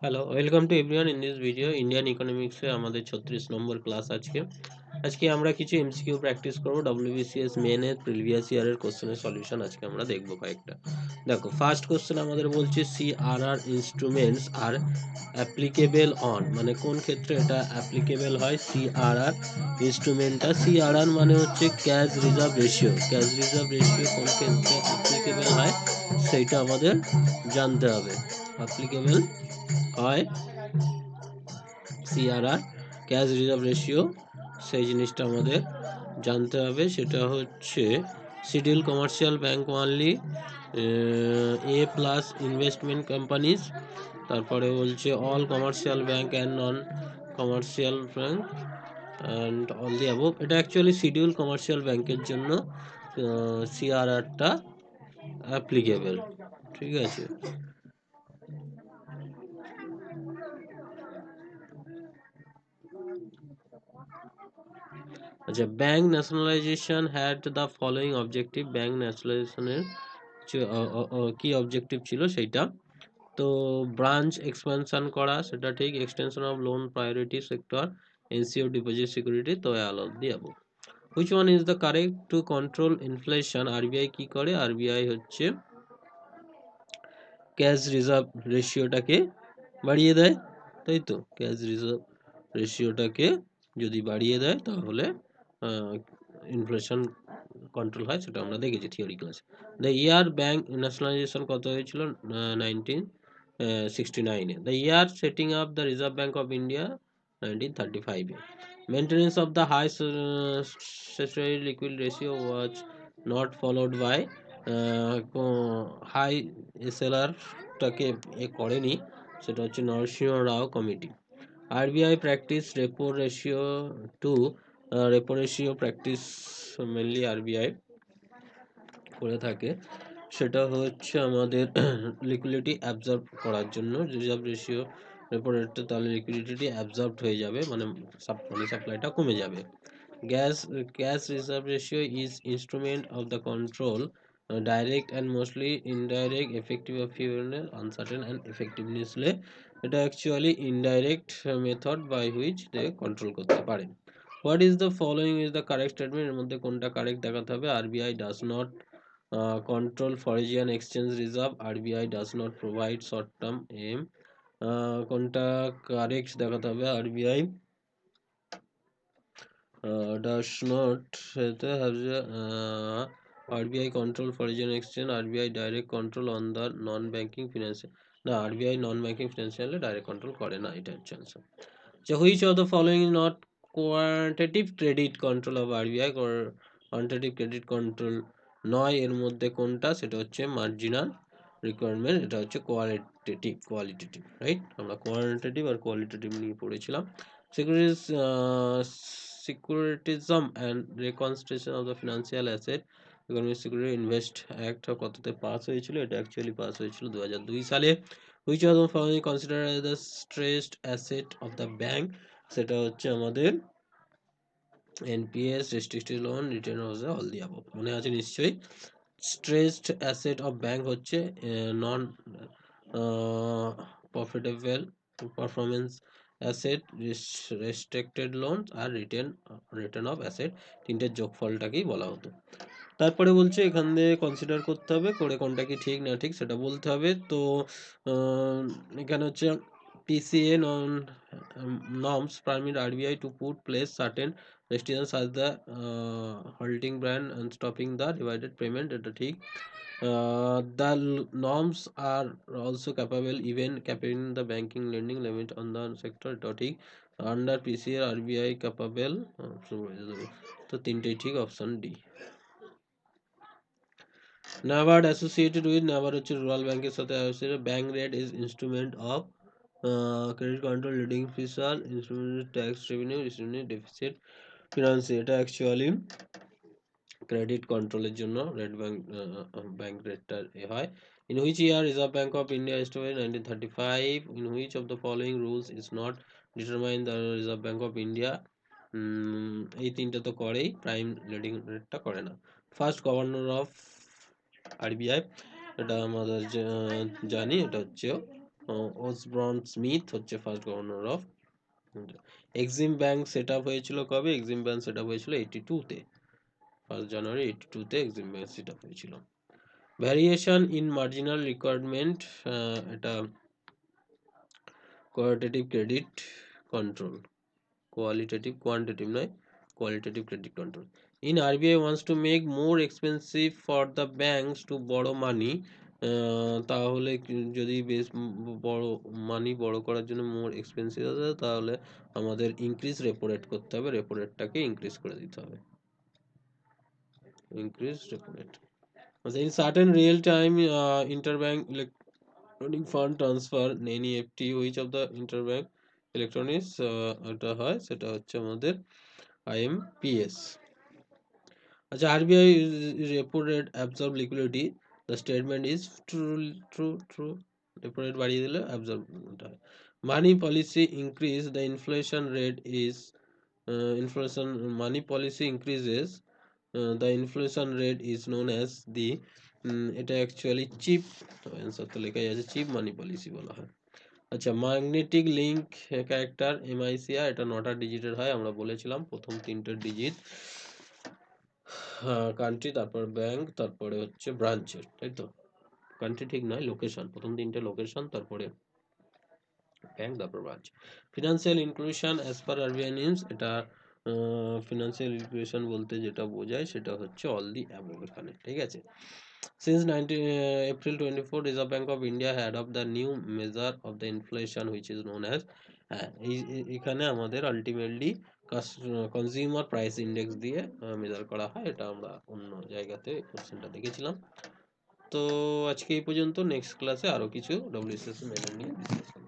Hello, welcome to everyone in this video. Indian ইকোনমিক্সে আমাদের 36 নম্বর class আজকে আমরা কিছু এমসিকিউ প্র্যাকটিস করব। WBCS মেনের প্রিভিয়াস ইয়ারের কোশ্চেনের সলিউশন আজকে আমরা দেখব কয়েকটা। দেখো, ফার্স্ট কোশ্চেন আমাদের বলছে CRR instruments are applicable on, মানে কোন ক্ষেত্রে এটা অ্যাপ্লিকেবল হয়। সিআরআর ইনস্ট্রুমেন্টটা, সিআরআর মানে হচ্ছে cash reserve ratio. Cash reserve ratio কোন ক্ষেত্রে অ্যাপ্লিকেবল হয় সেইটা আমাদের জানতে হবে। অ্যাপ্লিকেবল হয় সিআরআর ক্যাশ রিজার্ভ রেশিও, সেই জিনিসটা আমাদের জানতে হবে। সেটা হচ্ছে schedule commercial bank only, a plus investment companies, তারপরে বলছে all commercial bank and non commercial bank and all the above. এটা অ্যাকচুয়ালি শিডিউল কমার্শিয়াল ব্যাংকের জন্য সিআরআরটা অ্যাপ্লিকেবল। ঠিক আছে, আচ্ছা, bank nationalization had the following objective. Bank ন্যাশনালাইজেশনের কি অবজেক্টিভ ছিল সেইটা, তো ব্রাঞ্চ এক্সপানশন করা, সেটা ঠিক। Extension of loan priority sector, এনসিও ডিপোজিট সিকিউরিটি, তো all of the above. Which one is the correct to control inflation? RBI কি করে? আরবিআই হচ্ছে ক্যাশ রিজার্ভ রেশিওটাকে বাড়িয়ে দেয়, তাই তো। ক্যাশ রিজার্ভ রেশিওটাকে যদি বাড়িয়ে দেয় তাহলে ইনফ্লেশন কন্ট্রোল হয়, সেটা আমরা দেখেছি থিওরি ক্লাসে। দ্য ইয়ার ব্যাংক ন্যাশনালাইজেশন কত হয়েছিল? 1969-এ। The year setting up the Reserve Bank of India 1935-এ। Maintenance of the high statutory liquid ratio was not followed by, high এসএলআরটাকে করেনি, সেটা হচ্ছে Narasimha Rao committee. RBI practice repo ratio to, repo ratio practice mainly RBI করে থাকে, সেটা হচ্ছে আমাদের লিকুইডিটি অ্যাবজর্ব করার জন্য। রিজার্ভ রেশিও রেপো রেটটা, তাহলে লিকুইডিটি অ্যাবজর্বড হয়ে যাবে, মানে মানি সাপ্লাইটা কমে যাবে। Cash reserve ratio is instrument of the control, direct and mostly indirect, effective of fuel, uncertain and effectiveness. এটা actually indirect method by which they control করতে পারে। What is the following is the correct statement? এর মধ্যে কোনটা correct দেখাতে হবে। RBI does not control foreign exchange reserve, RBI does not provide short term aim, কোনটা correct দেখাতে হবে। RBI does not have RBI control foreign exchange, RBI direct control on the non-banking financial, না, RBI non-banking financial direct control করে না, এটা হচ্ছে answer. So which of the following is not quantitative credit control of RBI? quantitative credit control নয় এর মধ্যে কোনটা? সেটা হচ্ছে মার্জিনাল রিকোয়ারমেন্ট, এটা হচ্ছে কোয়ালিটেটিভ, রাইট। আমরা কোয়ান্টিটেটিভ আর কোয়ালিটেটিভ নিয়ে পড়েছিলাম। Securitisation and reconstruction of the financial asset, economic security invest act কততে পাস হয়েছিল? এটা অ্যাকচুয়ালি পাস হয়েছিল 2002 সালে। Which of the following consider as the stressed asset of the bank? সেটা হচ্ছে আমাদের NPS, restricted loan, return of the all the above. মনে আছে নিশ্চয়ই। স্ট্রেসড অ্যাসেট অফ ব্যাংক হচ্ছে non profitable performance asset, restricted loan R return of asset, তিনটের যোগফলটাকেই বলা হতো। তারপরে বলছে এখান দিয়ে কনসিডার করতে হবে, করে কোনটা কি ঠিক না ঠিক সেটা বলতে হবে। তো এখানে হচ্ছে PCA norms permit RBI to put place certain restrictions as the halting ban and stopping the divided payment, এটা ঠিক। The norms are also capable even capping the banking lending limit on the sector, এটা ঠিক। Under PCA RBI capable, তো তিনটেই ঠিক, option D. NABARD associated with, NABARD হচ্ছে rural ব্যাংকের সাথে associated. Bank rate is instrument of credit control, leading fiscal, instrument tax revenue, instrument deficit finance, এটা actually credit কন্ট্রোলের জন্য রেড ব্যাংক রেটটা হয়। In which year Reserve Bank of India established? 1935. In which of the following rules is not determine the Reserve Bank of India? এই তিনটা তো করেই, prime leading রেটটা করে না। ফার্স্ট গভর্নর অফ আরবিআই, এটা আমাদের জানি, এটা হচ্ছে ওসবর্ন স্মিথ হচ্ছে first governor of India. Exim bank set up হয়েছিল কবে? এক্সিম ব্যাংক সেট আপ হয়েছিল 82-তে, 1 জানুয়ারি 82-তে এক্সিম ব্যাংক সেট আপ হয়েছিল। ভ্যারিয়েশন ইন মার্জিনাল রিকোয়ারমেন্ট, এটা কোয়ালিটেটিভ ক্রেডিট কন্ট্রোল, কোয়ান্টিটেটিভ নয়, qualitative credit control. In RBI wants to make more expensive for the banks to borrow money, তাহলে যদি বেশ বড় মানি বড় করার জন্য মোর এক্সপেন্সিভ আছে, তাহলে আমাদের ইনক্রিজ রেপো রেট করতে হবে, রেপো রেটটাকে ইনক্রিজ করে দিতে হবে, ইনক্রিজ রেপো রেট। আচ্ছা, in certain real time interbank electronic fund transfer NEFT, which of the interbank electronics এটা হয়, সেটা হচ্ছে আমাদের IMPS। আচ্ছা, RBI repo rate absorb liquidity, the statement is true, repo rate বাড়িয়ে দিলে absorb হয়। Money policy increase, the inflation rate is money policy increases, the inflation rate is known as the, এটা অ্যাকচুয়ালি চিপ, অ্যান্সার তো লেখাই আছে chip মানি policy বলা হয়। আচ্ছা, ম্যাগনেটিক লিঙ্ক ক্যারেক্টার MICR, এটা 9টা ডিজিটের হয়, আমরা বলেছিলাম প্রথম 3টে ডিজিট কান্ট্রি, তারপর ব্যাংক, তারপরে হচ্ছে ব্রাঞ্চের, তাই তো? কান্ট্রি ঠিক নয়, লোকেশন, প্রথম 3টে লোকেশন, তারপরে ব্যাংক, তারপর branch. Financial inclusion as per RBI নিয়মস, এটা ফিনান্সিয়াল ইনক্লুশন বলতে যেটা বোঝায় সেটা হচ্ছে অল দি অ্যাবভ এখানে, ঠিক আছে। Since 19 April 24, Reserve Bank of India had adopted the new measure of the inflation which is known as, এখানে আমাদের আলটিমেটলি কনজিউমার প্রাইস ইন্ডেক্স দিয়ে মেজার করা হয়, এটা আমরা অন্য জায়গাতে কোশ্চেনটা দেখেছিলাম। তো আজকে এই পর্যন্ত, নেক্সট ক্লাসে আরও কিছু WBCS মেনু নিয়ে ডিসকাস করব।